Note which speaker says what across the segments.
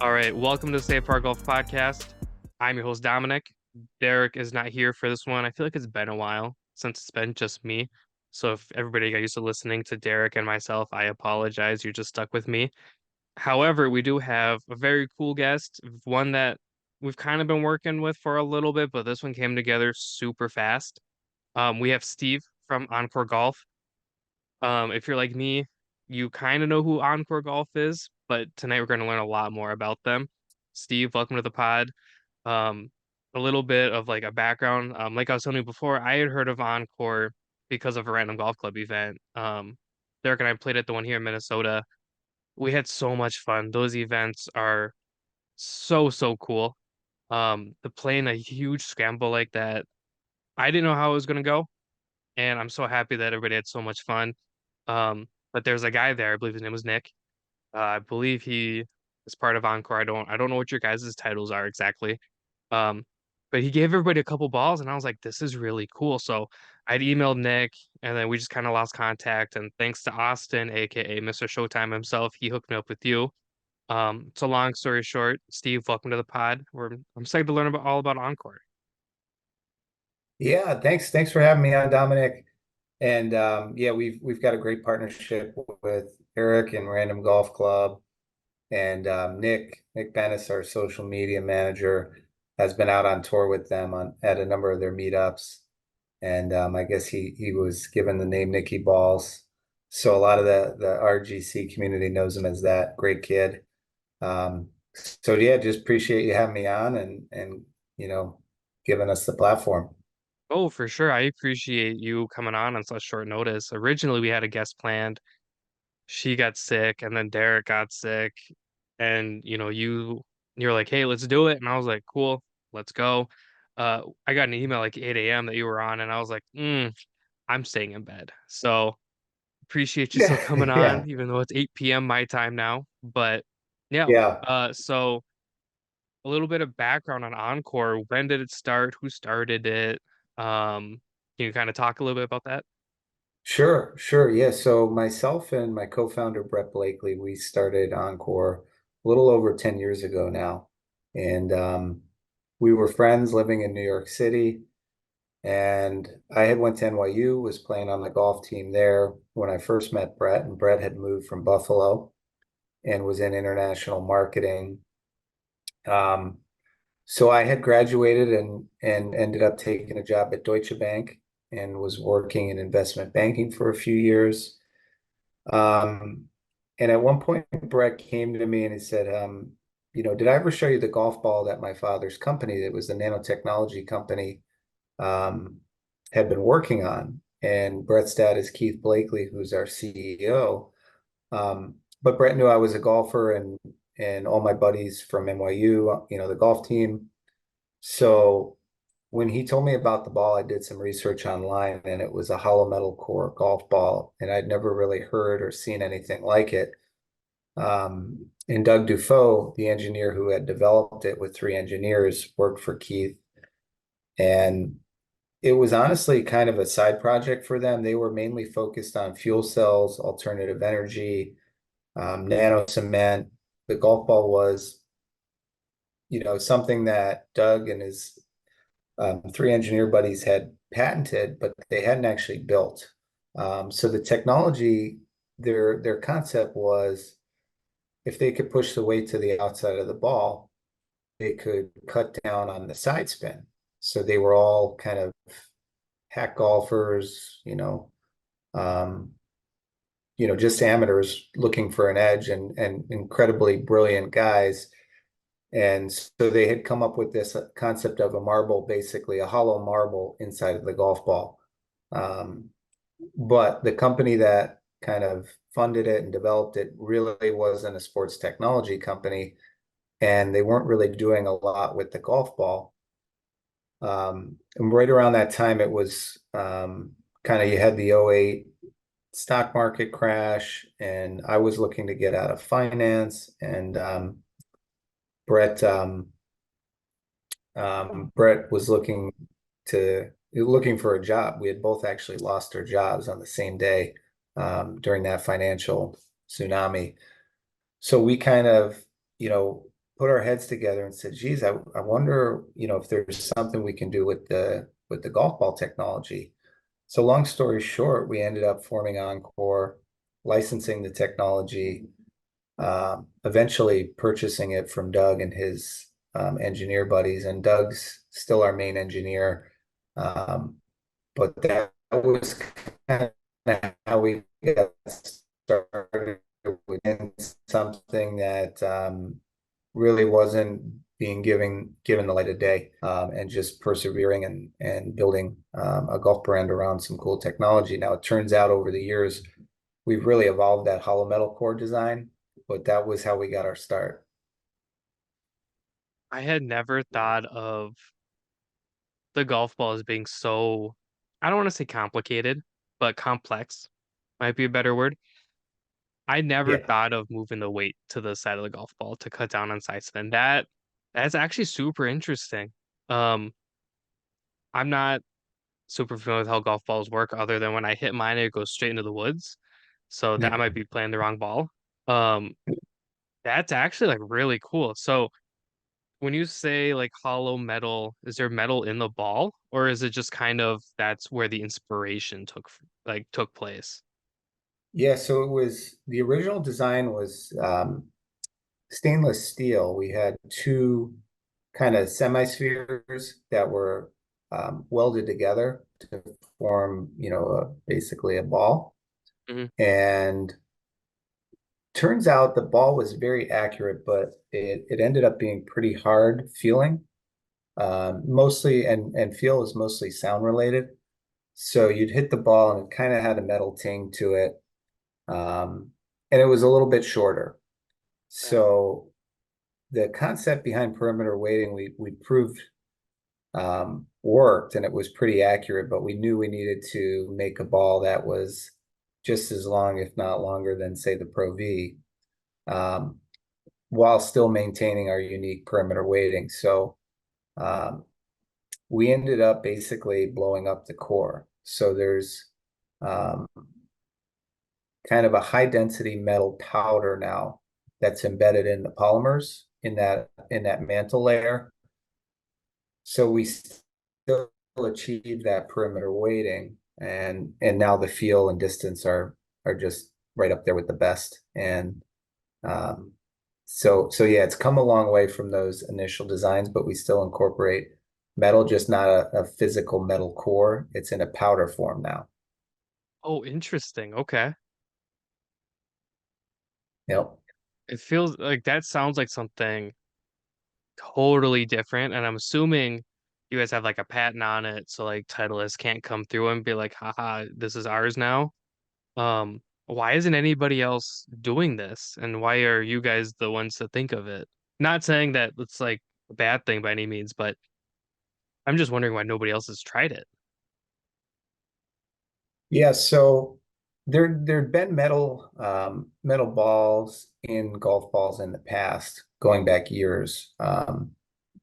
Speaker 1: All right, welcome to the Save Park Golf Podcast. I'm your host, Dominic. Derek is not here for this one. I feel like it's been a while since it's been just me. So if everybody got used to listening to Derek and myself, I apologize. You're just stuck with me. However, we do have a very cool guest, one that we've kind of been working with for a little bit, but this one came together super fast. We have Steve from OnCore Golf. If you're like me, you kind of know who OnCore Golf is, but tonight we're going to learn a lot more about them. Steve, welcome to the pod. Um, a little bit of like a background. Like I was telling you before, I had heard of Encore because of a random golf club event. Derek and I played at the one here in Minnesota. We had so much fun. Those events are so cool. To play in a huge scramble like that, I didn't know how it was going to go, and I'm so happy that everybody had so much fun. But there's a guy there, I believe his name was Nick. I believe he is part of Encore. I don't know what your guys' titles are exactly. Um, but he gave everybody a couple balls, and I was like, this is really cool. So I'd emailed Nick, and then we just kind of lost contact. And thanks to Austin, aka Mr. Showtime himself, he hooked me up with you. So long story short, Steve, welcome to the pod. I'm excited to learn about all about Encore.
Speaker 2: Yeah, thanks for having me on, Dominic. And yeah, we've got a great partnership with Eric and Random Golf Club, and Nick Bennis, our social media manager, has been out on tour with them on at a number of their meetups. And I guess he was given the name Nicky Balls, so a lot of the RGC community knows him as that great kid. So yeah, just appreciate you having me on and you know giving us the platform.
Speaker 1: Oh, for sure. I appreciate you coming on such short notice. Originally, we had a guest planned. She got sick, and then Derek got sick, and you're like, "Hey, let's do it," and I was like, "Cool, let's go." I got an email like 8 a.m. that you were on, and I was like, I'm staying in bed." So appreciate you still
Speaker 2: Yeah,
Speaker 1: coming
Speaker 2: yeah,
Speaker 1: on, even though it's 8 p.m. my time now. But yeah,
Speaker 2: yeah.
Speaker 1: so a little bit of background on Encore. When did it start? Who started it? Can you kind of talk a little bit about that?
Speaker 2: Sure. Yeah. So myself and my co-founder Brett Blakely, we started Encore a little over 10 years ago now. And we were friends living in New York City. And I had went to NYU, was playing on the golf team there when I first met Brett, and Brett had moved from Buffalo and was in international marketing. Um, so I had graduated and ended up taking a job at Deutsche Bank and was working in investment banking for a few years. Um, and at one point, Brett came to me and he said, did I ever show you the golf ball that my father's company, that was the nanotechnology company, um, had been working on? And Brett's dad is Keith Blakely, who's our CEO. But Brett knew I was a golfer and all my buddies from NYU, the golf team. So when he told me about the ball, I did some research online and it was a hollow metal core golf ball. And I'd never really heard or seen anything like it. And Doug Dufault, the engineer who had developed it with three engineers, worked for Keith. And it was honestly kind of a side project for them. They were mainly focused on fuel cells, alternative energy, nano cement. The golf ball was, something that Doug and his three engineer buddies had patented, but they hadn't actually built. So the technology, their concept was if they could push the weight to the outside of the ball, they could cut down on the side spin. So they were all kind of hack golfers, um, just amateurs looking for an edge and incredibly brilliant guys. And so they had come up with this concept of a marble, basically a hollow marble inside of the golf ball. Um, but the company that kind of funded it and developed it really wasn't a sports technology company, and they weren't really doing a lot with the golf ball. And right around that time, it was kind of you had the '08 stock market crash, and I was looking to get out of finance, and Brett Brett was looking for a job. We had both actually lost our jobs on the same day during that financial tsunami. So we kind of, you know, put our heads together and said, geez, I wonder, if there's something we can do with the golf ball technology. So long story short, we ended up forming OnCore, licensing the technology, eventually purchasing it from Doug and his engineer buddies. And Doug's still our main engineer. Um, but that was kind of how we got started within something that really wasn't being given the light of day, and just persevering and building a golf brand around some cool technology. Now it turns out over the years we've really evolved that hollow metal core design, but that was how we got our start.
Speaker 1: I had never thought of the golf ball as being so, I don't want to say complicated, but complex might be a better word. I never
Speaker 2: Yeah.
Speaker 1: thought of moving the weight to the side of the golf ball to cut down on side spin. That's actually super interesting. Um, I'm not super familiar with how golf balls work other than when I hit mine, it goes straight into the woods. So that I
Speaker 2: Yeah.
Speaker 1: might be playing the wrong ball. Um, that's actually like really cool. So when you say like hollow metal, is there metal in the ball, or is it just kind of that's where the inspiration took place?
Speaker 2: Yeah, so the original design was stainless steel. We had two kind of semi-spheres that were welded together to form, basically a ball.
Speaker 1: Hmm.
Speaker 2: And turns out the ball was very accurate, but it ended up being pretty hard feeling. Mostly, and feel is mostly sound related. So you'd hit the ball and it kind of had a metal ting to it. Um, and it was a little bit shorter.
Speaker 1: Yeah.
Speaker 2: So the concept behind perimeter weighting, we proved worked, and it was pretty accurate, but we knew we needed to make a ball that was just as long, if not longer, than say the Pro V, um, while still maintaining our unique perimeter weighting. So um, we ended up basically blowing up the core. So there's um, kind of a high density metal powder now that's embedded in the polymers in that mantle layer. So we still achieve that perimeter weighting, and now the feel and distance are just right up there with the best. And um, so yeah, it's come a long way from those initial designs, but we still incorporate metal, just not a physical metal core. It's in a powder form now.
Speaker 1: Oh, interesting. Okay.
Speaker 2: Yep.
Speaker 1: It feels like that sounds like something totally different. And I'm assuming you guys have like a patent on it, so like Titleist can't come through and be like, haha, this is ours now. Why isn't anybody else doing this? And why are you guys the ones to think of it? Not saying that it's like a bad thing by any means, but I'm just wondering why nobody else has tried it.
Speaker 2: Yeah, so there'd been metal balls in golf balls in the past, going back years,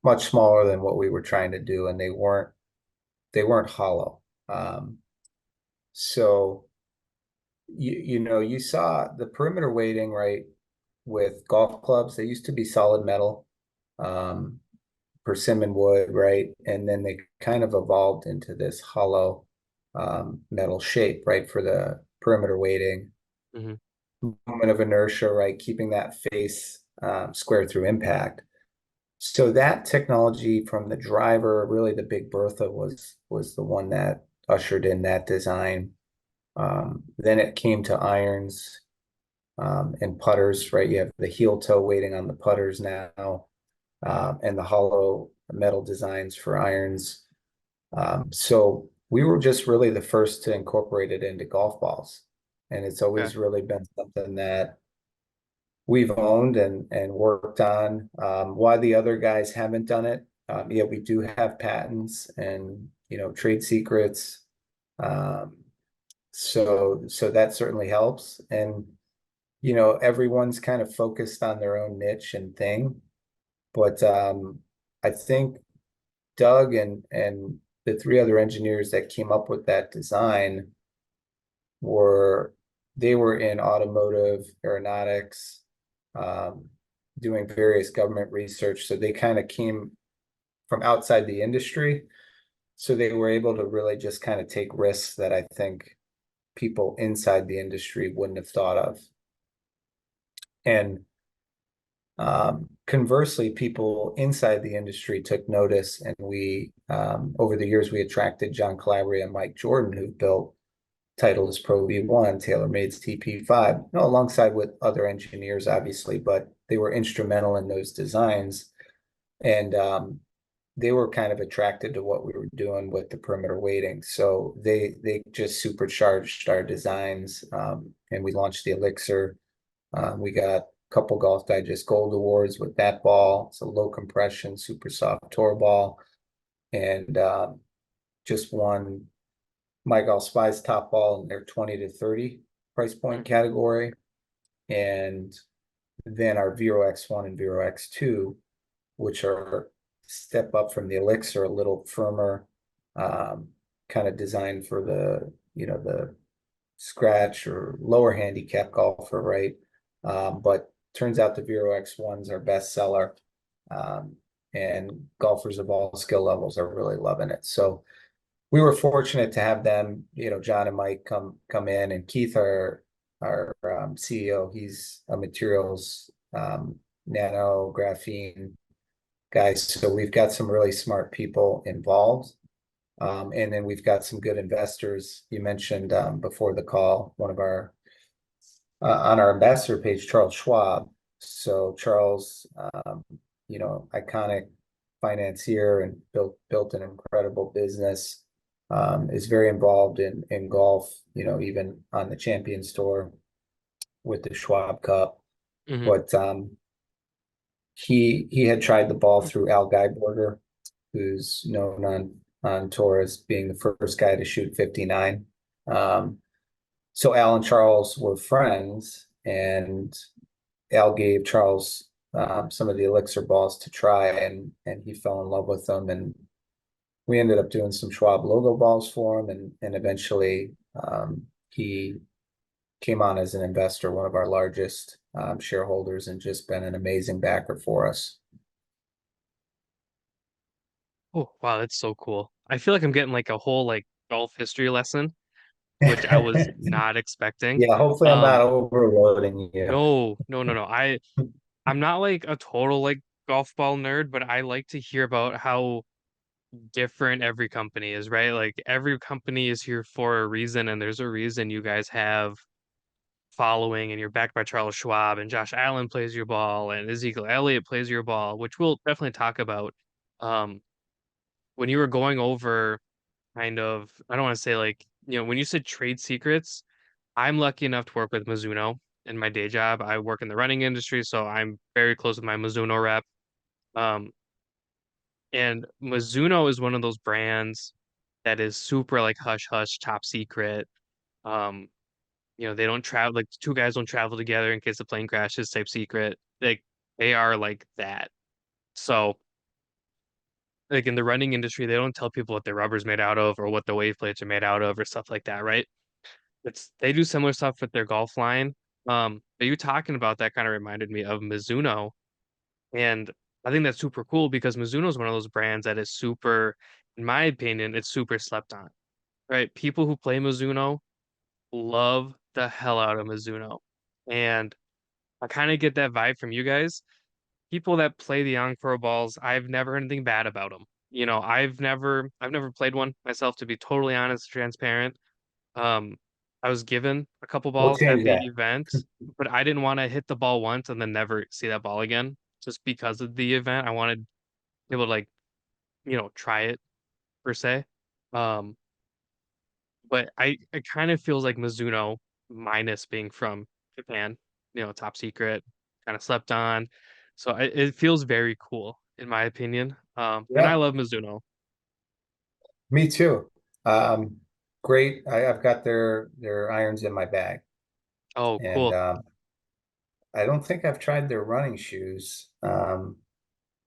Speaker 2: much smaller than what we were trying to do, and they weren't hollow. So you saw the perimeter weighting, right, with golf clubs. They used to be solid metal, um, persimmon wood, right? And then they kind of evolved into this hollow metal shape, right, for the perimeter weighting,
Speaker 1: Hmm.
Speaker 2: moment of inertia, right, keeping that face square through impact. So that technology from the driver, really the Big Bertha was the one that ushered in that design. Then it came to irons and putters, right? You have the heel toe weighting on the putters now, and the hollow metal designs for irons. So we were just really the first to incorporate it into golf balls. And it's
Speaker 1: Okay.
Speaker 2: always really been something that we've owned and worked on. Why the other guys haven't done it? Yeah, we do have patents and trade secrets. Um, so that certainly helps. And everyone's kind of focused on their own niche and thing. But I think Doug and the three other engineers that came up with that design were they were in automotive aeronautics, um, doing various government research. So they kind of came from outside the industry. So they were able to really just kind of take risks that I think people inside the industry wouldn't have thought of. And conversely, people inside the industry took notice, and over the years, we attracted John Calabria and Mike Jordan, who built Titleist Pro V1, TaylorMade's TP5, alongside with other engineers, obviously, but they were instrumental in those designs. And they were kind of attracted to what we were doing with the perimeter weighting. So they just supercharged our designs, and we launched the Elixir. We got a couple Golf Digest Gold Awards with that ball. It's a low compression, super soft tour ball, and just won My Golf Spy's top ball in their 20 to 30 price point category. And then our Vero X1 and Vero X2, which are step up from the Elixir, a little firmer, kind of designed for the scratch or lower handicap golfer, right? But turns out the Vero X1's our best seller. And golfers of all skill levels are really loving it. So we were fortunate to have them, John and Mike come in, and Keith, our CEO, he's a materials nano graphene guy. So we've got some really smart people involved. And then we've got some good investors. You mentioned before the call, one of our on our ambassador page, Charles Schwab. So Charles, iconic financier and built an incredible business. Is very involved in golf, even on the Champions Tour with the Schwab Cup.
Speaker 1: Hmm.
Speaker 2: But he had tried the ball through Al Geiberger, who's known on tour as being the first guy to shoot 59. So Al and Charles were friends, and Al gave Charles some of the Elixir balls to try, and he fell in love with them. And we ended up doing some Schwab logo balls for him, and eventually he came on as an investor, one of our largest shareholders, and just been an amazing backer for us.
Speaker 1: Oh, wow, that's so cool. I feel like I'm getting like a whole like golf history lesson, which I was not expecting.
Speaker 2: Yeah, hopefully I'm not
Speaker 1: Um,
Speaker 2: overloading you.
Speaker 1: no, no, no, no. I'm not like a total like golf ball nerd, but I like to hear about how different every company is, right? Like every company is here for a reason, and there's a reason you guys have following and you're backed by Charles Schwab and Josh Allen plays your ball and Ezekiel Elliott plays your ball, which we'll definitely talk about. Um, when you were going over kind of, I don't want to say like, when you said trade secrets, I'm lucky enough to work with Mizuno in my day job. I work in the running industry, so I'm very close with my Mizuno rep. Um, and Mizuno is one of those brands that is super like hush hush, top secret. Um, they don't travel like two guys don't travel together in case the plane crashes type secret. Like they are like that. So like in the running industry, they don't tell people what their rubber's made out of or what the wave plates are made out of or stuff like that, right? They do similar stuff with their golf line. But you talking about that kind of reminded me of Mizuno. And I think that's super cool because Mizuno is one of those brands that is super, in my opinion, it's super slept on, right? People who play Mizuno love the hell out of Mizuno. And I kind of get that vibe from you guys. People that play the Encore balls, I've never heard anything bad about them. I've never played one myself, to be totally honest, transparent. Um, I was given a couple
Speaker 2: We'll
Speaker 1: balls at
Speaker 2: change
Speaker 1: the
Speaker 2: that.
Speaker 1: event, but I didn't want to hit the ball once and then never see that ball again, just because of the event. I wanted people to like, try it per se. Um, but it kind of feels like Mizuno, minus being from Japan, top secret, kind of slept on. So it feels very cool in my opinion. And I
Speaker 2: Yeah,
Speaker 1: love Mizuno.
Speaker 2: me too. Um, Great. I've got their irons in my bag,
Speaker 1: Oh,
Speaker 2: and
Speaker 1: cool.
Speaker 2: I don't think I've tried their running shoes. Kind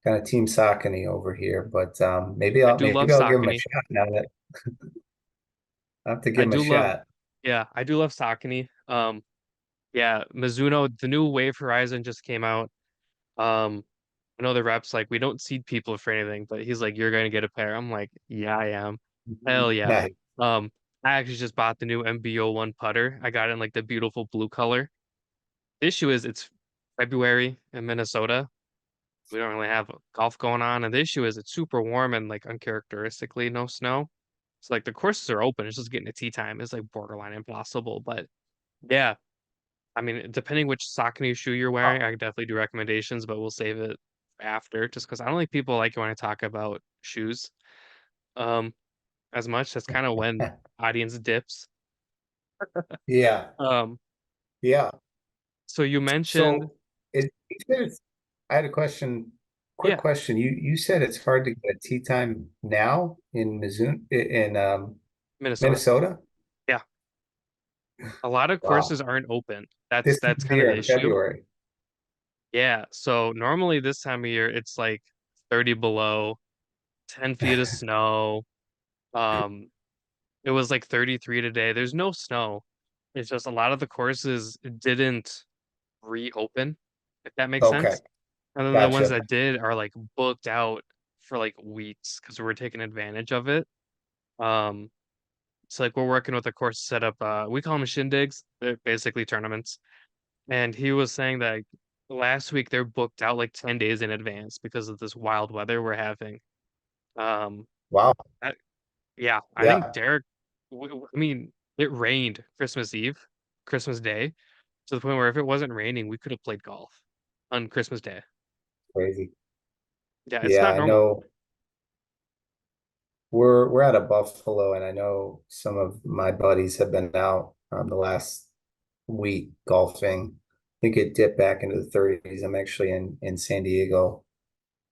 Speaker 2: of Team Saucony over here, but maybe
Speaker 1: I
Speaker 2: I'll
Speaker 1: do love
Speaker 2: maybe I'll give them a
Speaker 1: Saucony.
Speaker 2: shot now that I have to
Speaker 1: I
Speaker 2: give them a
Speaker 1: do love,
Speaker 2: shot.
Speaker 1: yeah, I do love Saucony. Yeah, Mizuno, the new Wave Horizon just came out. I know the rep's like, we don't seed people for anything, but he's like, you're gonna get a pair. I'm like, yeah, I am. Hell yeah.
Speaker 2: Nice.
Speaker 1: Um, I actually just bought the new MBO1 putter. I got it in like the beautiful blue color. The issue is it's February in Minnesota. We don't really have golf going on, and the issue is it's super warm and like uncharacteristically no snow. So like the courses are open. It's just getting to tee time is like borderline impossible. But yeah, I mean, depending which Saucony shoe you're wearing, I could definitely do recommendations, but we'll save it after just because I don't think people like it when I talk about shoes um as much. That's kind of when audience dips.
Speaker 2: Yeah,
Speaker 1: Um,
Speaker 2: yeah.
Speaker 1: so you mentioned,
Speaker 2: So you said I had a question, quick
Speaker 1: yeah,
Speaker 2: question. You said it's hard to get a tea time now in Mizzou in
Speaker 1: Minnesota.
Speaker 2: Minnesota?
Speaker 1: Yeah, a lot of courses
Speaker 2: Wow.
Speaker 1: aren't open.
Speaker 2: This
Speaker 1: That's
Speaker 2: is
Speaker 1: kind of
Speaker 2: here
Speaker 1: the
Speaker 2: in
Speaker 1: issue.
Speaker 2: February.
Speaker 1: Yeah, so normally this time of year it's like 30 below, 10 feet of snow. Um, it was like 33 today. There's no snow. It's just a lot of the courses didn't reopen, if that makes
Speaker 2: Okay,
Speaker 1: sense. And then the ones
Speaker 2: gotcha.
Speaker 1: that did are like booked out for like weeks because we're taking advantage of it. Um, so like we're working with a course setup. We call them shindigs. They're basically tournaments. And he was saying that last week they're booked out like 10 days in advance because of this wild weather we're having. Um,
Speaker 2: Wow.
Speaker 1: I, yeah, I think
Speaker 2: Yeah,
Speaker 1: Derek, I mean, it rained Christmas Eve, Christmas Day, to the point where if it wasn't raining, we could have played golf on Christmas Day.
Speaker 2: crazy.
Speaker 1: Yeah, it's
Speaker 2: Yeah,
Speaker 1: not
Speaker 2: I
Speaker 1: normal.
Speaker 2: know we're out of Buffalo, and I know some of my buddies have been out the last week golfing. I think it dipped back into the 30s. I'm actually in San Diego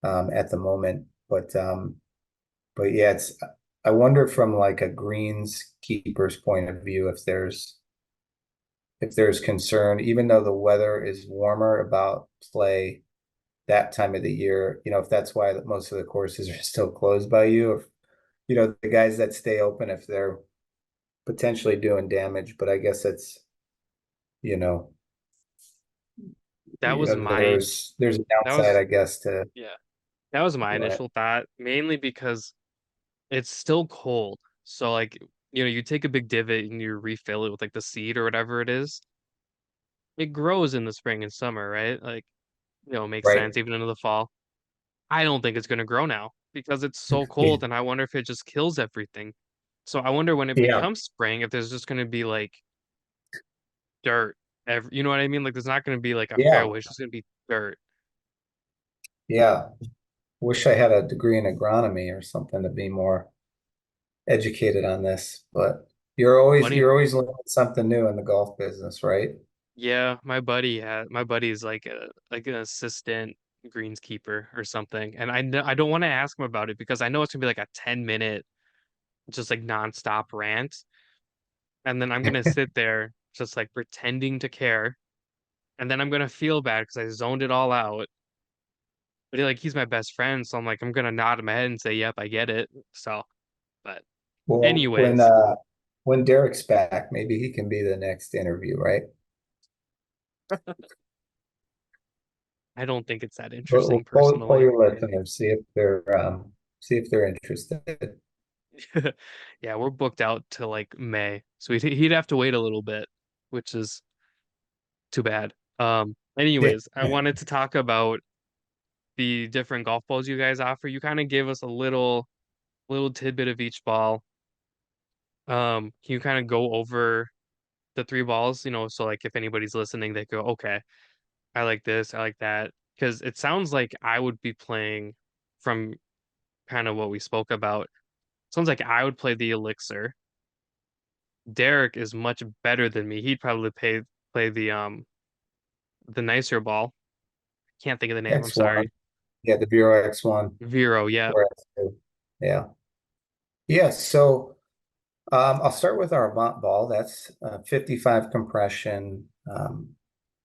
Speaker 2: at the moment, but yeah, it's I wonder from like a greenskeeper's point of view if there's concern, even though the weather is warmer about play that time of the year, if that's why most of the courses are still closed by you, if the guys that stay open if they're potentially doing damage, but I guess it's you know
Speaker 1: That was my,
Speaker 2: there's a
Speaker 1: that
Speaker 2: downside,
Speaker 1: was,
Speaker 2: I guess, to
Speaker 1: yeah, that was my
Speaker 2: doing it.
Speaker 1: initial thought, mainly because it's still cold. So like, you take a big divot and you refill it with like the seed or whatever it is. It grows in the spring and summer, right? Like, it makes
Speaker 2: Right.
Speaker 1: sense even into the fall. I don't think it's going to grow now because it's so cold, and I wonder if it just kills everything. So I wonder when it
Speaker 2: Yeah.
Speaker 1: becomes spring if there's just going to be like dirt. You know what I mean? Like there's not going to be like a
Speaker 2: Yeah.
Speaker 1: fairway; it's just going to be dirt.
Speaker 2: Yeah. Wish I had a degree in agronomy or something to be more educated on this, but
Speaker 1: Funny,
Speaker 2: you're always learning something new in the golf business, right?
Speaker 1: yeah. My buddy's like an assistant greenskeeper or something, and I don't want to ask him about it because I know it's gonna be like a 10-minute just like nonstop rant, and then I'm gonna sit there just like pretending to care, and then I'm gonna feel bad because I zoned it all out. But like he's my best friend, so I'm like I'm gonna nod my head and say, "Yep, I get it." So, but
Speaker 2: Well,
Speaker 1: anyways,
Speaker 2: when Derek's back, maybe he can be the next interview, right?
Speaker 1: I don't think it's that
Speaker 2: But we'll
Speaker 1: interesting
Speaker 2: pull
Speaker 1: personally.
Speaker 2: your listeners, see if they're interested.
Speaker 1: Yeah, we're booked out to like May, so he'd have to wait a little bit, which is too bad. Anyways, I wanted to talk about the different golf balls you guys offer. You kind of gave us a little tidbit of each ball. Can you kind of go over the three balls? So like if anybody's listening, they go, okay, I like this, I like that. Because it sounds like I would be playing from kind of what we spoke about. Sounds like I would play the Elixir. Derek is much better than me. He'd probably play the nicer ball. Can't think of the name. I'm
Speaker 2: X1.
Speaker 1: sorry.
Speaker 2: Yeah, the Bureau X1
Speaker 1: Vero, yeah.
Speaker 2: or X2. Yeah. Yeah, so I'll start with our Avant ball. That's 55 compression,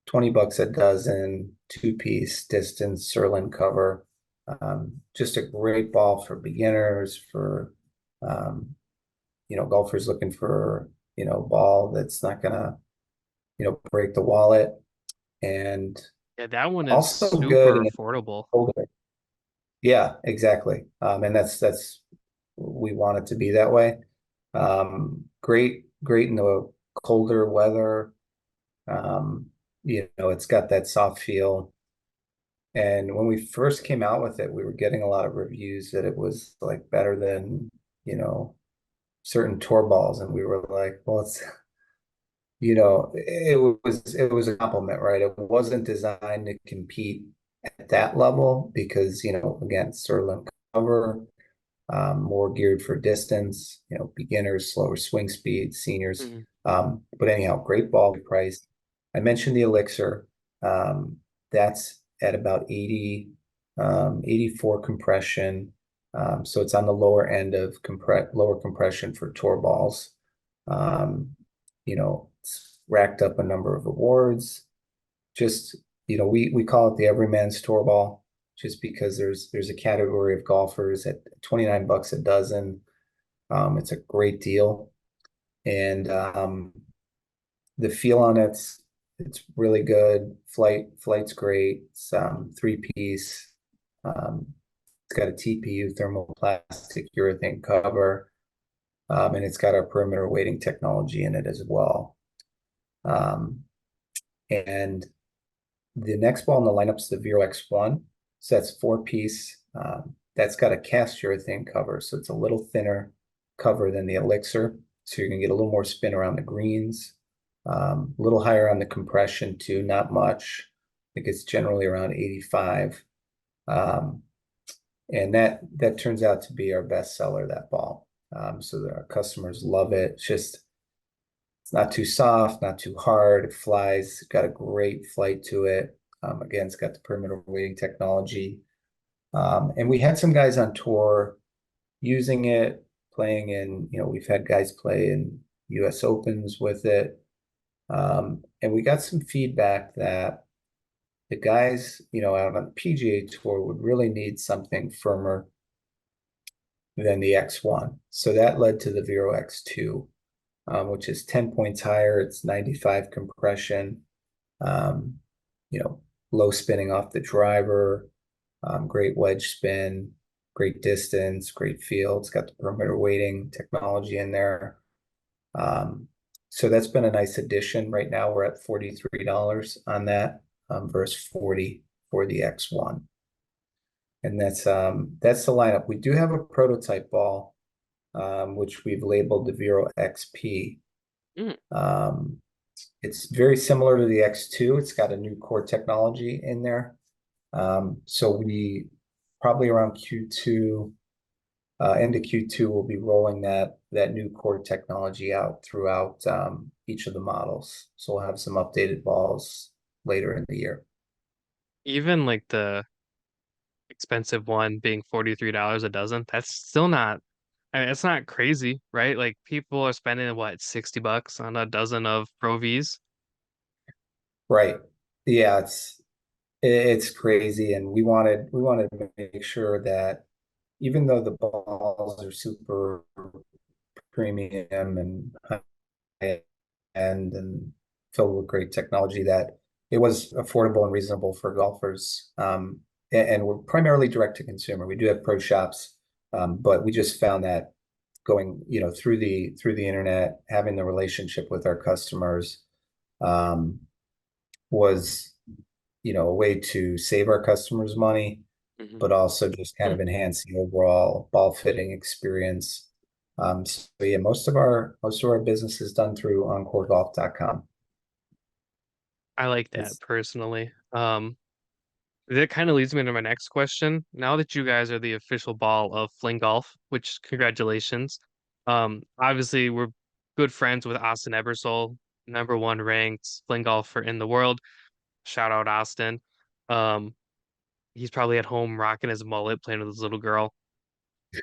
Speaker 2: 20 bucks a dozen, two-piece distance Surlyn cover. Just a great ball for beginners, for um, golfers looking for, a ball that's not gonna, break the wallet. And
Speaker 1: Yeah, that one is
Speaker 2: Also good
Speaker 1: super
Speaker 2: in
Speaker 1: affordable.
Speaker 2: colder. Yeah, exactly. And that's we want it to be that way. Great in the colder weather. Um, it's got that soft feel. And when we first came out with it, we were getting a lot of reviews that it was like better than, you know, certain tour balls. And we were like, well, it was a compliment, right? It wasn't designed to compete at that level because, again, Sterling cover, more geared for distance, beginners, slower swing speed, seniors.
Speaker 1: Mhm.
Speaker 2: But anyhow, great ball price. I mentioned the Elixir. That's at about 84 compression. So it's on the lower end of lower compression for tour balls. Um, it's racked up a number of awards. Just, we call it the everyman's tour ball, just because there's a category of golfers at 29 bucks a dozen. It's a great deal. And the feel on it's really good. Flight's great. It's three piece. Um, it's got a TPU thermoplastic urethane cover. And it's got our perimeter weighting technology in it as well. Um, and the next ball in the lineup is the Vero X1. So that's four piece. That's got a cast urethane cover. So it's a little thinner cover than the Elixir. So you're going to get a little more spin around the greens. A little higher on the compression too, not much. I think it's generally around 85. Um, and that turns out to be our best seller, that ball. So our customers love it. It's not too soft, not too hard. It flies, got a great flight to it. Again, it's got the perimeter weighting technology. And we had some guys on tour using it, playing in, we've had guys play in US Opens with it. And we got some feedback that the guys, out on the PGA Tour would really need something firmer than the X1. So that led to the Vero X2, which is 10 points higher. It's 95 compression, um, you know, low spinning off the driver, great wedge spin, great distance, great feel. It's got the perimeter weighting technology in there. Um, so that's been a nice addition. Right now we're at $43 on that, versus 40 for the X1. And that's the lineup. We do have a prototype ball, which we've labeled the Vero XP.
Speaker 1: Mm.
Speaker 2: Um, it's very similar to the X2. It's got a new core technology in there. So we probably around Q2, into Q2, we'll be rolling that new core technology out throughout each of the models. So we'll have some updated balls later in the year.
Speaker 1: Even like the expensive one being $43 a dozen, that's still not, I mean, it's not crazy, right? Like people are spending what, 60 bucks on a dozen of Pro Vs?
Speaker 2: Right. Yeah, it's crazy, and we wanted to make sure that even though the balls are super premium and high end and filled with great technology, that it was affordable and reasonable for golfers. And we're primarily direct to consumer. We do have pro shops, but we just found that going, through the internet, having the relationship with our customers, um, was, a way to save our customers money,
Speaker 1: Hmm.
Speaker 2: but also just kind of enhance the overall ball fitting experience. So yeah, most of our business is done through OnCoreGolf.com.
Speaker 1: I like that
Speaker 2: It's
Speaker 1: personally. That kind of leads me to my next question. Now that you guys are the official ball of Fling Golf, which congratulations. Obviously we're good friends with Austin Ebersole, number one ranked Fling golfer in the world. Shout out Austin. Um, he's probably at home rocking his mullet, playing with his little girl.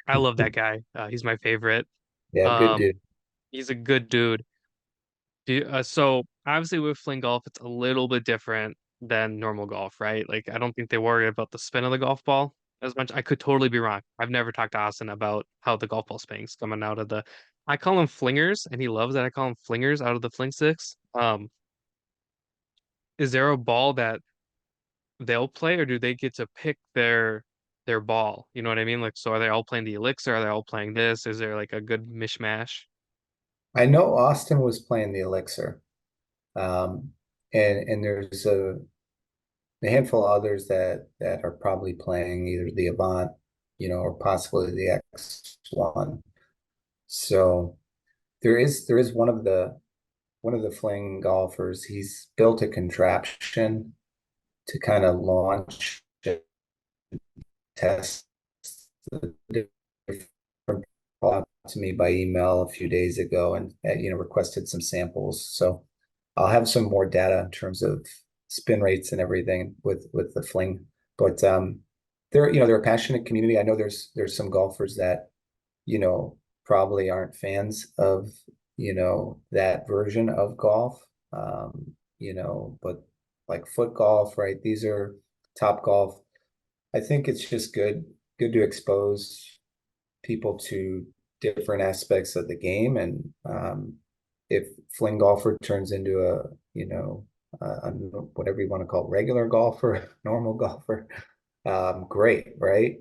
Speaker 1: I love that guy. He's my favorite.
Speaker 2: yeah, good
Speaker 1: Um,
Speaker 2: dude.
Speaker 1: he's a good dude. So obviously with Fling Golf, it's a little bit different than normal golf, right? Like I don't think they worry about the spin of the golf ball as much. I could totally be wrong. I've never talked to Austin about how the golf ball spins coming out of the. I call them flingers, and he loves that I call them flingers out of the fling sticks. Is there a ball that they'll play, or do they get to pick their ball? You know what I mean? Like, so are they all playing the Elixir? Are they all playing this? Is there like a good mishmash?
Speaker 2: I know Austin was playing the Elixir, um, and there's a handful of others that are probably playing either the Avant, or possibly the X1. So there is one of the fling golfers. He's built a contraption to kind of launch and test the different to me by email a few days ago and requested some samples. So I'll have some more data in terms of spin rates and everything with the fling. But they're a passionate community. I know there's some golfers that you know probably aren't fans of that version of golf. But like foot golf, right? These are top golf. I think it's just good to expose people to different aspects of the game. And if fling golfer turns into whatever you want to call it, regular golfer, normal golfer, great, right?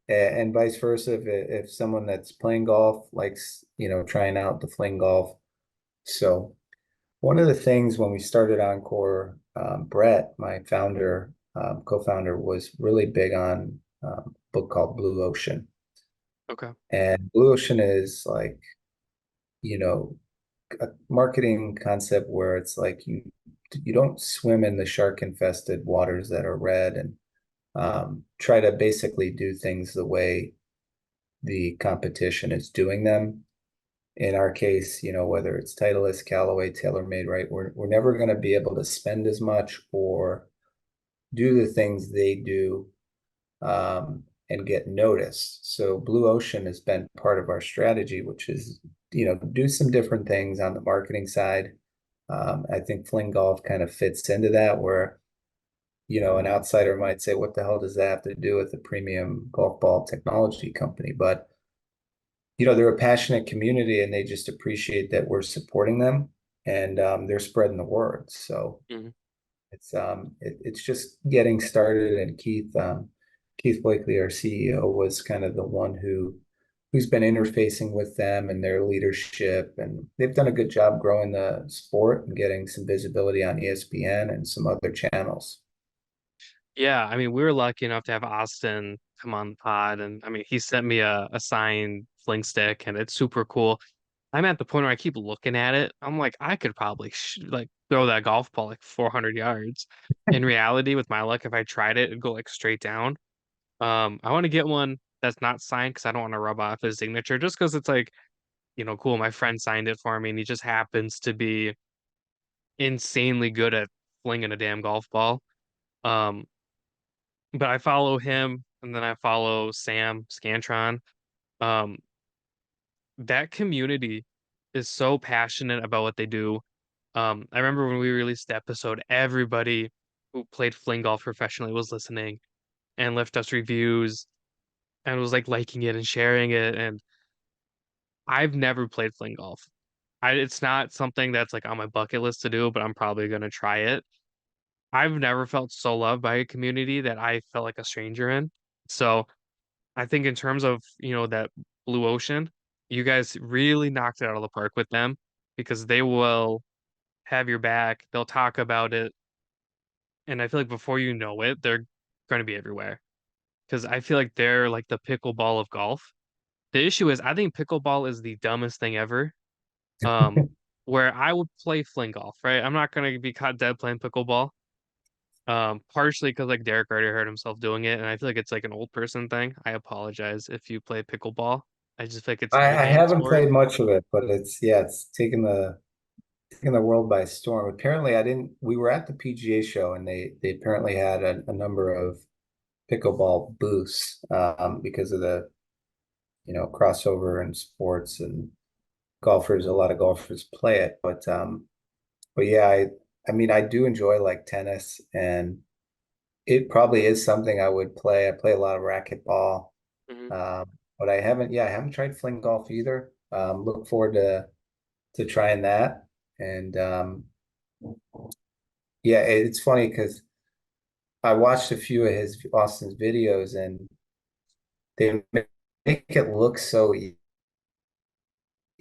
Speaker 2: And vice versa. If someone that's playing golf likes, trying out the fling golf. So one of the things when we started Encore, Brett, my co-founder, was really big on a book called Blue Ocean.
Speaker 1: Okay.
Speaker 2: And Blue Ocean is like, you know, a marketing concept where it's like you don't swim in the shark infested waters that are red and try to basically do things the way the competition is doing them. In our case, whether it's Titleist, Callaway, TaylorMade, right? We're never going to be able to spend as much or do the things they do and get noticed. So Blue Ocean has been part of our strategy, which is, do some different things on the marketing side. I think Fling Golf kind of fits into that where, an outsider might say, what the hell does that have to do with a premium golf ball technology company? But, they're a passionate community and they just appreciate that we're supporting them and they're spreading the word. So
Speaker 1: Mhm.
Speaker 2: it's just getting started. And Keith Blakely, our CEO, was kind of the one who's been interfacing with them and their leadership, and they've done a good job growing the sport and getting some visibility on ESPN and some other channels.
Speaker 1: Yeah, I mean, we were lucky enough to have Austin come on the pod, and I mean, he sent me a signed fling stick, and it's super cool. I'm at the point where I keep looking at it. I'm like, I could probably sh like throw that golf ball like 400 yards. In reality, with my luck, if I tried it, it'd go like straight down. I want to get one that's not signed because I don't want to rub off his signature, just because it's like, cool. My friend signed it for me, and he just happens to be insanely good at flinging a damn golf ball. Um, but I follow him, and then I follow Sam Scantron. Um, that community is so passionate about what they do. I remember when we released the episode, everybody who played fling golf professionally was listening and left us reviews and was like liking it and sharing it. And I've never played fling golf. It's not something that's like on my bucket list to do, but I'm probably gonna try it. I've never felt so loved by a community that I felt like a stranger in. So I think in terms of, that blue ocean, you guys really knocked it out of the park with them because they will have your back. They'll talk about it. And I feel like before you know it, they're going to be everywhere. Because I feel like they're like the pickleball of golf. The issue is, I think pickleball is the dumbest thing ever. Um, where I would play fling golf, right? I'm not going to be caught dead playing pickleball. Partially because like Derek already hurt himself doing it, and I feel like it's like an old person thing. I apologize if you play pickleball. I just feel like it's an old
Speaker 2: I
Speaker 1: man
Speaker 2: haven't
Speaker 1: sport.
Speaker 2: played much of it, but it's taken the world by storm. Apparently, I didn't. We were at the PGA show, and they apparently had a number of pickleball booths because of the crossover in sports and golfers. A lot of golfers play it, but yeah, I mean, I do enjoy like tennis, and it probably is something I would play. I play a lot of racquetball,
Speaker 1: Hmm.
Speaker 2: um, but I haven't tried fling golf either. Look forward to trying that. And yeah, it's funny because I watched a few of his Austin's videos, and they make it look so easy.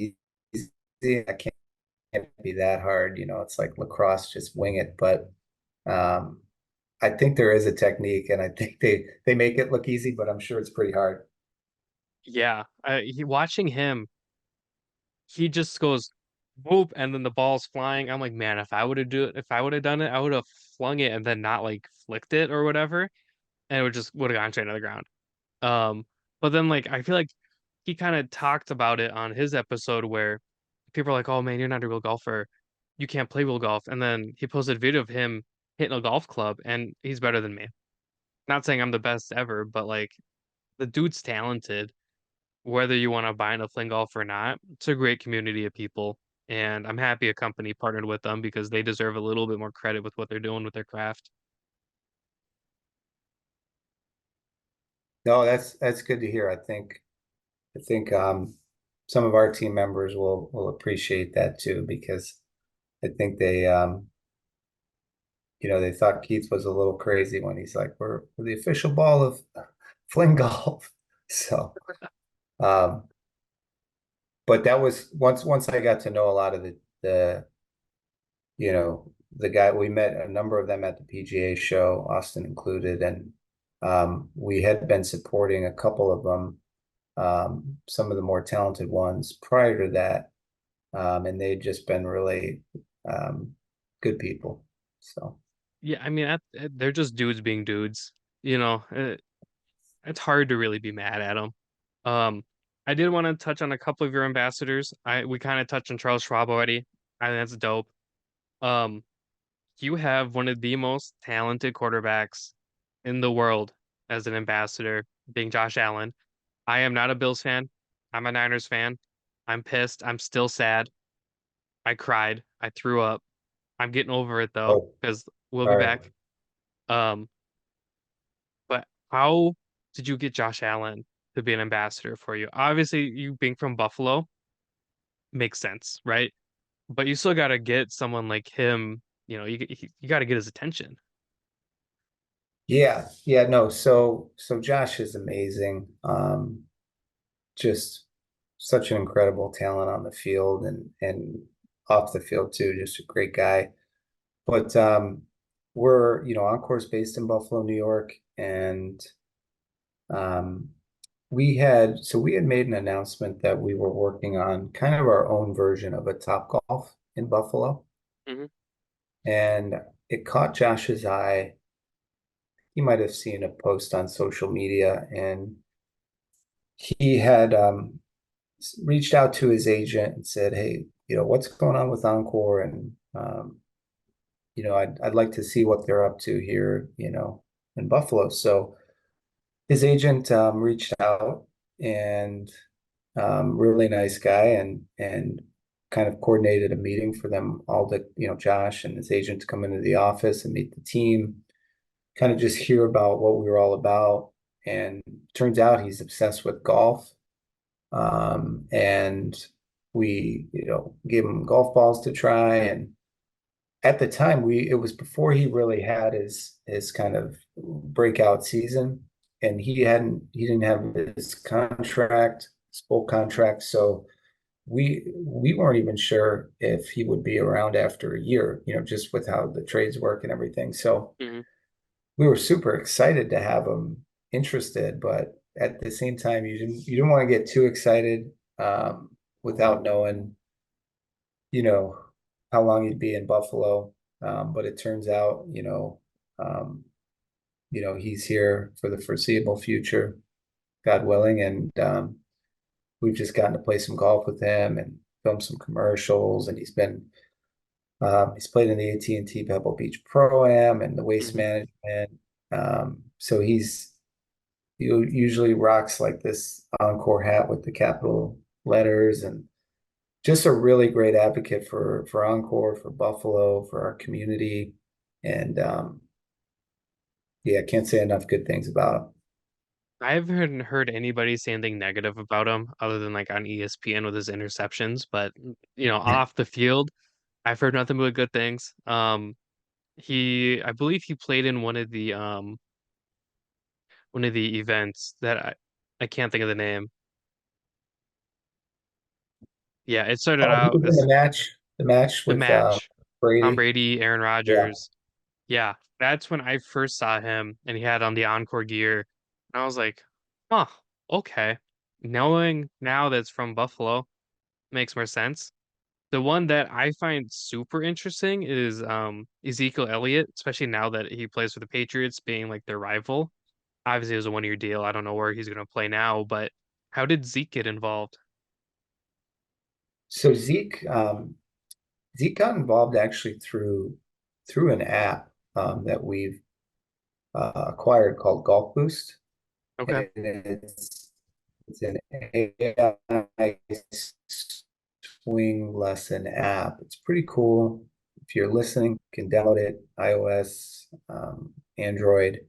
Speaker 2: I can't be that hard. It's like lacrosse, just wing it. But um, I think there is a technique, and I think they make it look easy, but I'm sure it's pretty hard.
Speaker 1: Yeah, watching him, he just goes whoop, and then the ball's flying. I'm like, man, if I would have done it, I would have flung it and then not like flicked it or whatever, and it would have gone straight to the ground. Um, but then like I feel like he kind of talked about it on his episode where people are like, "Oh man, you're not a real golfer. You can't play real golf." And then he posted a video of him hitting a golf club, and he's better than me. Not saying I'm the best ever, but like the dude's talented. Whether you want to buy into Fling Golf or not, it's a great community of people, and I'm happy a company partnered with them because they deserve a little bit more credit with what they're doing with their craft.
Speaker 2: No, that's good to hear. I think some of our team members will appreciate that too, because I think they thought Keith was a little crazy when he's like, we're the official ball of Fling Golf. So, um, but that was once I got to know a lot of the guy, we met a number of them at the PGA show, Austin included, and we had been supporting a couple of them, some of the more talented ones prior to that, and they'd just been really um, good people. So,
Speaker 1: Yeah, I mean, they're just dudes being dudes. You know, it's hard to really be mad at them. Um, I did want to touch on a couple of your ambassadors. We kind of touched on Charles Schwab already. I think that's dope. Um, you have one of the most talented quarterbacks in the world as an ambassador, being Josh Allen. I am not a Bills fan. I'm a Niners fan. I'm pissed. I'm still sad. I cried. I threw up. I'm getting over it though,
Speaker 2: oh,
Speaker 1: because we'll be
Speaker 2: all right.
Speaker 1: back. Um, but how did you get Josh Allen to be an ambassador for you? Obviously, you being from Buffalo makes sense, right? But you still got to get someone like him, you got to get his attention.
Speaker 2: Yeah, yeah, no. So Josh is amazing. Just such an incredible talent on the field and off the field too. Just a great guy. But Encore's based in Buffalo, New York, and um, we had made an announcement that we were working on kind of our own version of a Top Golf in Buffalo,
Speaker 1: Hmm.
Speaker 2: and it caught Josh's eye. He might have seen a post on social media, and he had reached out to his agent and said, "Hey, what's going on with Encore?" And I'd like to see what they're up to here, in Buffalo. So his agent reached out, and really nice guy, and kind of coordinated a meeting for them all to, Josh and his agent to come into the office and meet the team, kind of just hear about what we were all about. And turns out he's obsessed with golf. And we, gave him golf balls to try. And at the time, it was before he really had his kind of breakout season, and he didn't have his full contract. So we weren't even sure if he would be around after a year, just with how the trades work and everything. So
Speaker 1: Hmm.
Speaker 2: we were super excited to have him interested, but at the same time, you didn't want to get too excited without knowing, you know, how long he'd be in Buffalo. But it turns out, um, he's here for the foreseeable future, God willing, and we've just gotten to play some golf with him and film some commercials, and he's played in the AT&T Pebble Beach Pro-Am and the Waste
Speaker 1: Hmm.
Speaker 2: Management. So he usually rocks like this Encore hat with the capital letters, and just a really great advocate for Encore, for Buffalo, for our community. And yeah, I can't say enough good things about him.
Speaker 1: I haven't heard anybody say anything negative about him other than like on ESPN with his interceptions, but off the field, I've heard nothing but good things. I believe he played in one of the events that I can't think of the name. Yeah, it started
Speaker 2: Oh, he
Speaker 1: out
Speaker 2: was in
Speaker 1: as
Speaker 2: the match
Speaker 1: the
Speaker 2: with
Speaker 1: match. Tom
Speaker 2: Brady.
Speaker 1: Brady, Aaron
Speaker 2: Yeah.
Speaker 1: Rodgers. Yeah, that's when I first saw him and he had on the Encore gear. And I was like, huh, okay. Knowing now that's from Buffalo makes more sense. The one that I find super interesting is Ezekiel Elliott, especially now that he plays for the Patriots, being like their rival. Obviously, it was a 1 year deal. I don't know where he's going to play now, but how did Zeke get involved?
Speaker 2: So Zeke got involved actually through an app that we've acquired called Golf Boost,
Speaker 1: Okay,
Speaker 2: and it's an AI swing lesson app. It's pretty cool. If you're listening, you can download it, iOS, Android,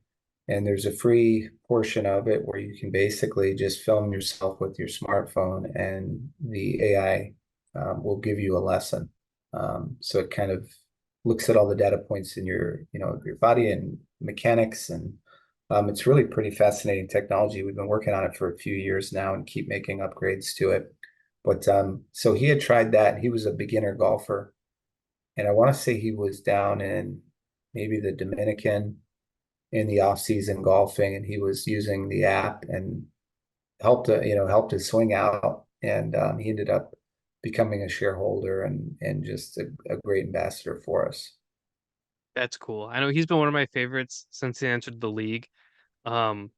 Speaker 2: and there's a free portion of it where you can basically just film yourself with your smartphone, and the AI will give you a lesson. So it kind of looks at all the data points in your body and mechanics, and it's really pretty fascinating technology. We've been working on it for a few years now and keep making upgrades to it. But so he had tried that. He was a beginner golfer, and I want to say he was down in maybe the Dominican in the off season golfing, and he was using the app and helped his swing out, and he ended up becoming a shareholder and just a great ambassador for us.
Speaker 1: that's cool. I know he's been one of my favorites since he entered the league. Um,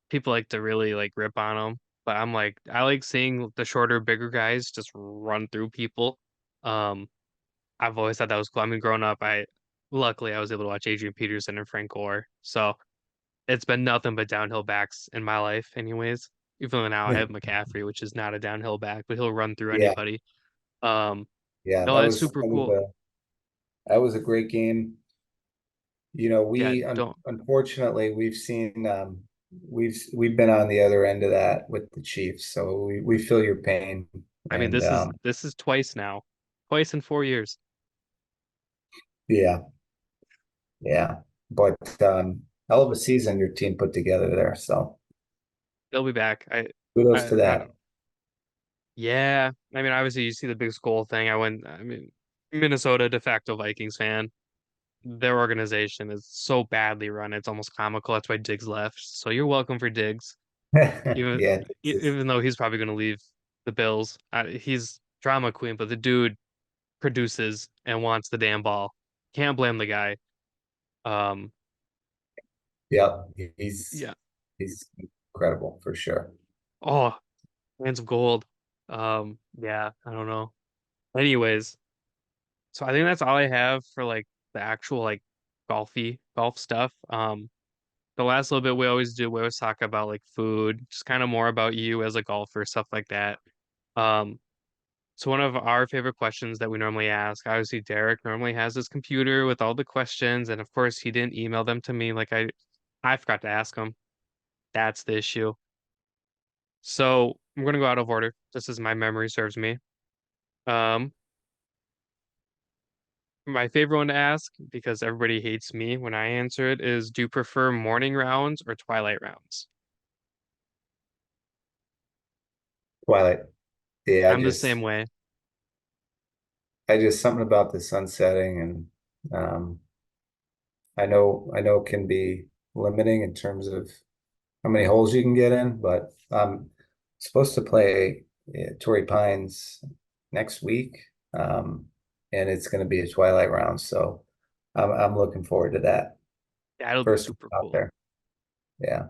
Speaker 1: People like to really like rip on him, but I'm like, I like seeing the shorter, bigger guys just run through people. Um, I've always thought that was cool. I mean, growing up, I luckily I was able to watch Adrian Peterson and Frank Gore, so it's been nothing but downhill backs in my life, anyways. Even though now I have McCaffrey, which is not a downhill back, but he'll run through
Speaker 2: Yeah,
Speaker 1: anybody. Um,
Speaker 2: yeah,
Speaker 1: no, that's super cool.
Speaker 2: that was a great game.
Speaker 1: Yeah,
Speaker 2: We un
Speaker 1: don't.
Speaker 2: unfortunately we've seen we've been on the other end of that with the Chiefs, so we feel your pain,
Speaker 1: I mean,
Speaker 2: and
Speaker 1: this is twice now, twice in 4 years.
Speaker 2: yeah, yeah. But hell of a season your team put together there, so
Speaker 1: They'll be back.
Speaker 2: kudos to
Speaker 1: I
Speaker 2: that.
Speaker 1: don't. Yeah, I mean, obviously you see the big skull thing. I mean, Minnesota de facto Vikings fan. Their organization is so badly run, it's almost comical. That's why Diggs left. So you're welcome for Diggs, even
Speaker 2: Yeah,
Speaker 1: even though he's probably going to leave the Bills. He's drama queen, but the dude produces and wants the damn ball. Can't blame the guy. Um,
Speaker 2: yeah,
Speaker 1: yeah.
Speaker 2: he's incredible for sure.
Speaker 1: Oh, hands of gold. Yeah, I don't know. Anyways, so I think that's all I have for like the actual like golf stuff. The last little bit we always talk about like food, just kind of more about you as a golfer, stuff like that. Um, so one of our favorite questions that we normally ask, obviously Derek normally has his computer with all the questions, and of course he didn't email them to me like I forgot to ask him. That's the issue. So I'm gonna go out of order, just as my memory serves me. Um, my favorite one to ask, because everybody hates me when I answer it, is do you prefer morning rounds or twilight rounds?
Speaker 2: Twilight. Yeah,
Speaker 1: I'm the same way.
Speaker 2: I just something about the sun setting, and I know it can be limiting in terms of how many holes you can get in, but I'm supposed to play Torrey Pines next week, and it's going to be a twilight round, so I'm looking forward to that.
Speaker 1: That'll be
Speaker 2: First
Speaker 1: super
Speaker 2: out
Speaker 1: cool.
Speaker 2: there, yeah.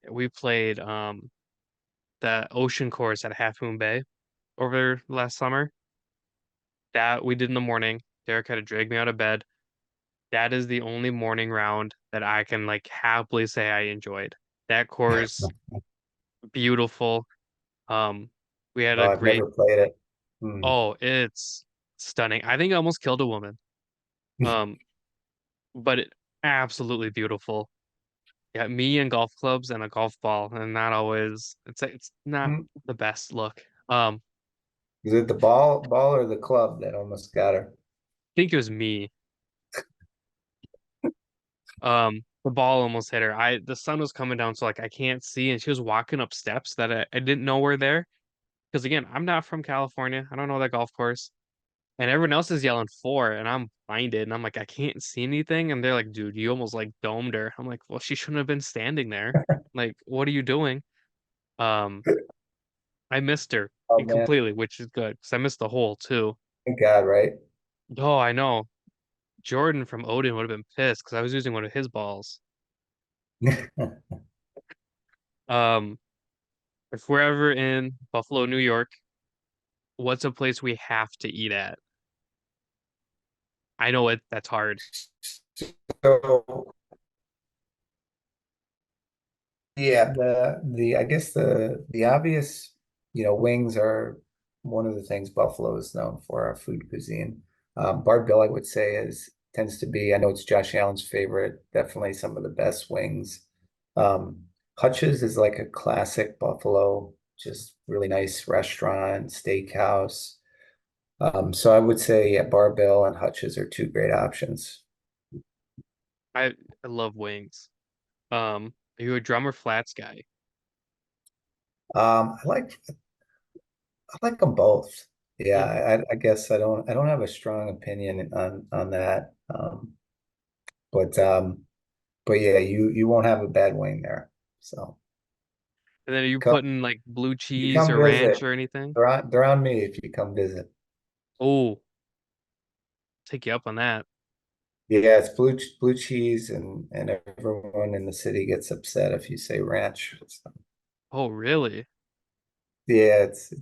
Speaker 1: We played the ocean course at Half Moon Bay over last summer. That we did in the morning. Derek had to drag me out of bed. That is the only morning round that I can like happily say I enjoyed. That course, beautiful. Um, we had
Speaker 2: Oh,
Speaker 1: a
Speaker 2: I've
Speaker 1: great,
Speaker 2: never played it. Hmm.
Speaker 1: oh, it's stunning. I think I almost killed a woman. Um, but absolutely beautiful. Yeah, me and golf clubs and a golf ball, and not always. It's not the best look.
Speaker 2: Is it the ball or the club that almost got her?
Speaker 1: Think it was me. The ball almost hit her. The sun was coming down, so like I can't see, and she was walking up steps that I didn't know were there. Because again, I'm not from California. I don't know that golf course. And everyone else is yelling four, and I'm blinded, and I'm like, I can't see anything. And they're like, dude, you almost like domed her. I'm like, well, she shouldn't have been standing there. Like, what are you doing? Um, I missed her
Speaker 2: Oh man,
Speaker 1: completely, which is good because I missed the hole too.
Speaker 2: thank God, right?
Speaker 1: Oh, I know. Jordan from Odin would have been pissed because I was using one of his balls. Um, if we're ever in Buffalo, New York, what's a place we have to eat at? I know that's hard.
Speaker 2: So yeah, the I guess the obvious, wings are one of the things Buffalo is known for, our food cuisine. Bar Bill, I would say, is tends to be, I know it's Josh Allen's favorite, definitely some of the best wings. Um, Hutch's is like a classic Buffalo, just really nice restaurant, steakhouse. So I would say, yeah, Bar Bill and Hutch's are two great options.
Speaker 1: I I love wings. Are you a drummer flats guy?
Speaker 2: I like them both. Yeah,
Speaker 1: Hmm?
Speaker 2: I guess I don't have a strong opinion on that. But yeah, you won't have a bad wing there. So
Speaker 1: And then are you
Speaker 2: come
Speaker 1: putting like blue
Speaker 2: you
Speaker 1: cheese
Speaker 2: come
Speaker 1: or ranch
Speaker 2: visit.
Speaker 1: or anything?
Speaker 2: They're on me if you come visit.
Speaker 1: Oh, take you up on that.
Speaker 2: Yeah, it's blue cheese and everyone in the city gets upset if you say ranch. So,
Speaker 1: Oh, really?
Speaker 2: yeah, it's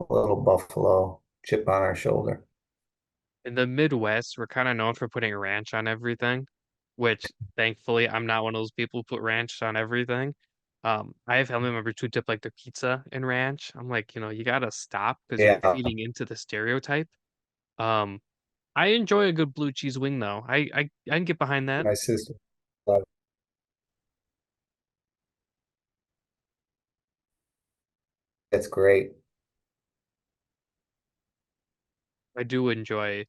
Speaker 2: a little buffalo chip on our shoulder.
Speaker 1: In the Midwest, we're kind of known for putting ranch on everything, which thankfully I'm not one of those people who put ranch on everything. I have family members who dip like their pizza in ranch. I'm like, you gotta stop because you're
Speaker 2: Yeah,
Speaker 1: feeding into the stereotype. Um, I enjoy a good blue cheese wing though. I can get behind that.
Speaker 2: my sister loved it. It's great.
Speaker 1: I do enjoy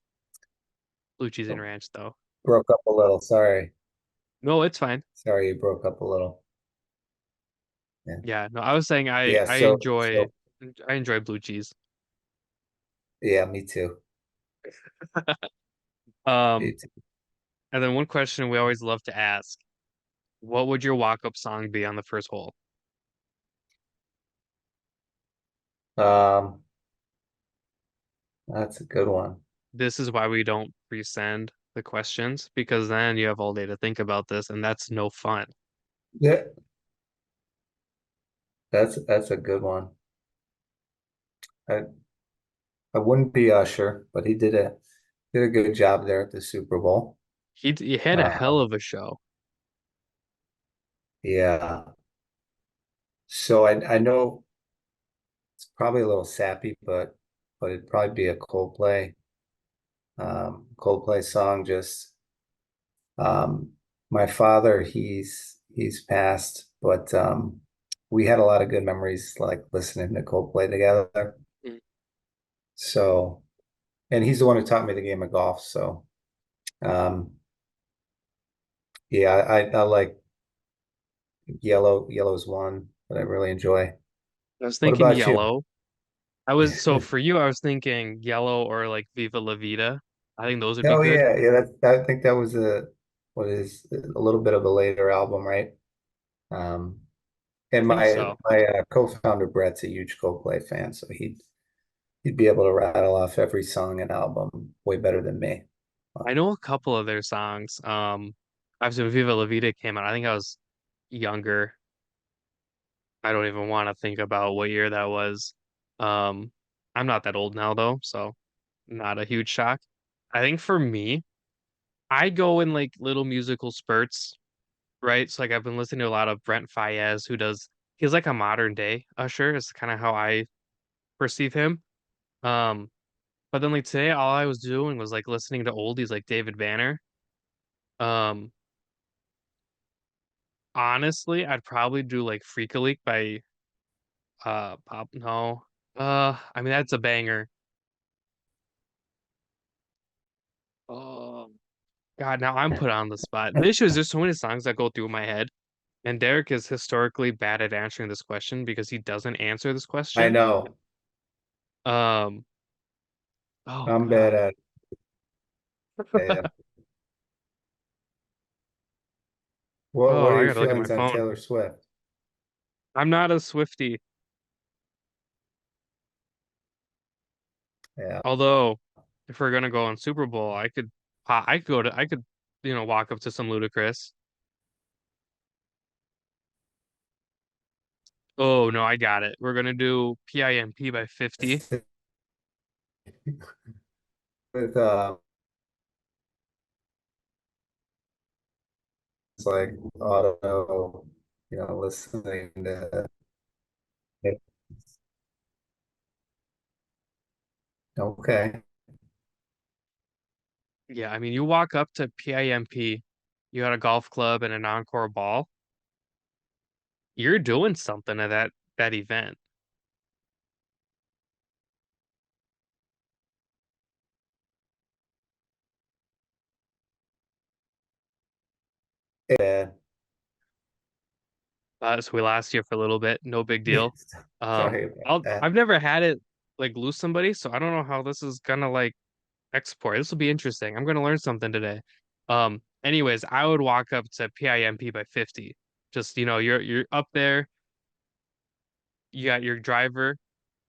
Speaker 1: blue cheese and
Speaker 2: Oh,
Speaker 1: ranch though.
Speaker 2: broke up a little. Sorry.
Speaker 1: No, it's fine.
Speaker 2: Sorry you broke up a little. Yeah.
Speaker 1: Yeah, no, I was saying I
Speaker 2: Yeah,
Speaker 1: I
Speaker 2: so
Speaker 1: enjoy
Speaker 2: so
Speaker 1: I enjoy blue cheese.
Speaker 2: yeah, me too. Me
Speaker 1: Um,
Speaker 2: too.
Speaker 1: and then one question we always love to ask, what would your walk-up song be on the first hole?
Speaker 2: Um, that's a good one.
Speaker 1: This is why we don't resend the questions because then you have all day to think about this and that's no fun.
Speaker 2: Yeah, that's a good one. I I wouldn't be Usher, but he did a good job there at the Super Bowl.
Speaker 1: He had a
Speaker 2: Uh,
Speaker 1: hell of a show.
Speaker 2: yeah. So I know it's probably a little sappy, but it'd probably be a Coldplay song. Just um, my father, he's passed, but we had a lot of good memories like listening to Coldplay together.
Speaker 1: Mm.
Speaker 2: So, and he's the one who taught me the game of golf. So, um, yeah, I like Yellow's one that I really enjoy.
Speaker 1: I was
Speaker 2: What
Speaker 1: thinking
Speaker 2: about you?
Speaker 1: yellow. I was so for you, I was thinking yellow or like Viva La Vida. I think those would be
Speaker 2: Oh
Speaker 1: good.
Speaker 2: yeah, yeah. I think that was what is a little bit of a later album, right? Um,
Speaker 1: I
Speaker 2: and
Speaker 1: think
Speaker 2: my
Speaker 1: so.
Speaker 2: my co-founder Brett's a huge Coldplay fan, so he'd be able to rattle off every song and album way better than me.
Speaker 1: I know a couple of their songs. Obviously when Viva La Vida came out, I think I was younger. I don't even want to think about what year that was. Um, I'm not that old now though, so not a huge shock. I think for me, I go in like little musical spurts, right? So like I've been listening to a lot of Brent Faiyaz, he's like a modern day Usher, is kind of how I perceive him. Um, but then like today, all I was doing was like listening to oldies like David Banner. Um, honestly, I'd probably do like Freak a Leak by Pop. No, I mean that's a banger. Um, God, now I'm put on the spot. The issue is there's so many songs that go through my head, and Derek is historically bad at answering this question because he doesn't answer this
Speaker 2: I
Speaker 1: question.
Speaker 2: know.
Speaker 1: Um, oh
Speaker 2: I'm bad
Speaker 1: God.
Speaker 2: at it. What
Speaker 1: Oh,
Speaker 2: are
Speaker 1: I
Speaker 2: your
Speaker 1: gotta look at my
Speaker 2: feelings on
Speaker 1: phone.
Speaker 2: Taylor Swift?
Speaker 1: I'm not a Swiftie.
Speaker 2: Yeah.
Speaker 1: Although, if we're gonna go on Super Bowl, I could, walk up to some Ludacris. Oh no, I got it. We're gonna do PIMP by 50.
Speaker 2: With it's like auto, listening to it. Okay.
Speaker 1: Yeah, I mean, you walk up to PIMP, you got a golf club and an encore ball. You're doing something at that event.
Speaker 2: Yeah.
Speaker 1: So we lost you for a little bit. No big deal.
Speaker 2: Sorry about that.
Speaker 1: I've never had it like lose somebody, so I don't know how this is gonna like export. This will be interesting. I'm gonna learn something today. Anyways, I would walk up to PIMP by 50. Just, you're up there, you got your driver,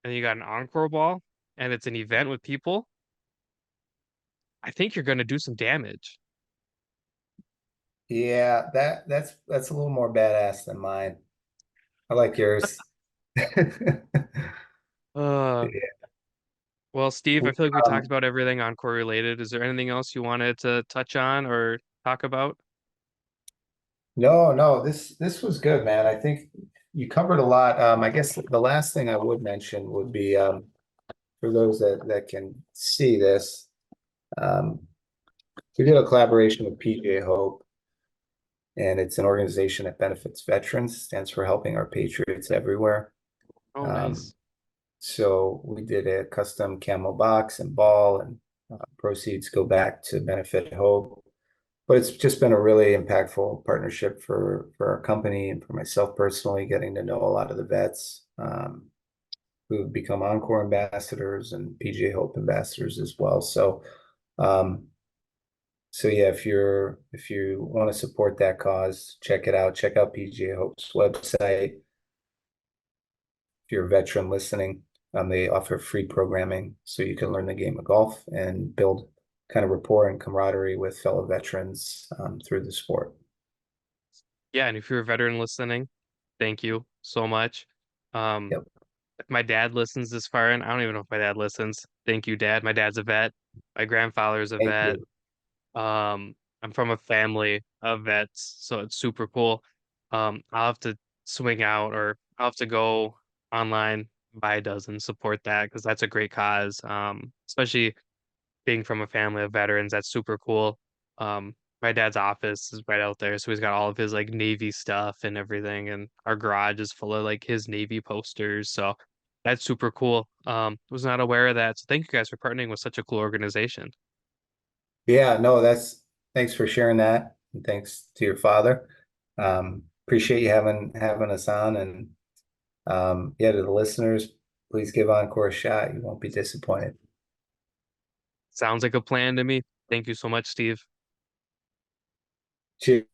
Speaker 1: and you got an encore ball, and it's an event with people. I think you're gonna do some damage.
Speaker 2: Yeah, that's a little more badass than mine. I like yours.
Speaker 1: Uh,
Speaker 2: Yeah.
Speaker 1: well, Steve, I feel like we talked about everything encore related. Is there anything else you wanted to touch on or talk about?
Speaker 2: No, no, this was good, man. I think you covered a lot. I guess the last thing I would mention would be for those that can see this, um, we did a collaboration with PJ Hope, and it's an organization that benefits veterans, stands for Helping Our Patriots Everywhere.
Speaker 1: Oh,
Speaker 2: Um,
Speaker 1: nice.
Speaker 2: so we did a custom camo box and ball, and proceeds go back to benefit Hope. But it's just been a really impactful partnership for our company and for myself personally, getting to know a lot of the vets who've become OnCore ambassadors and PJ Hope ambassadors as well. Um, so yeah, if you want to support that cause, check it out. Check out PJ Hope's website. If you're a veteran listening, they offer free programming so you can learn the game of golf and build kind of rapport and camaraderie with fellow veterans through the sport.
Speaker 1: Yeah, and if you're a veteran listening, thank you so much. Um,
Speaker 2: Yep.
Speaker 1: if my dad listens this far in, I don't even know if my dad listens. Thank you, Dad. My dad's a vet. My grandfather's a
Speaker 2: Thank
Speaker 1: vet.
Speaker 2: you.
Speaker 1: I'm from a family of vets, so it's super cool. I'll have to swing out or I'll have to go online, buy a dozen, support that because that's a great cause. Especially being from a family of veterans, that's super cool. My dad's office is right out there, so he's got all of his like Navy stuff and everything, and our garage is full of like his Navy posters. So that's super cool. Was not aware of that. So thank you guys for partnering with such a cool organization.
Speaker 2: Yeah, no, thanks for sharing that. And thanks to your father. Appreciate you having us on. And yeah, to the listeners, please give Encore a shot. You won't be disappointed.
Speaker 1: Sounds like a plan to me. Thank you so much, Steve.
Speaker 2: Cheers.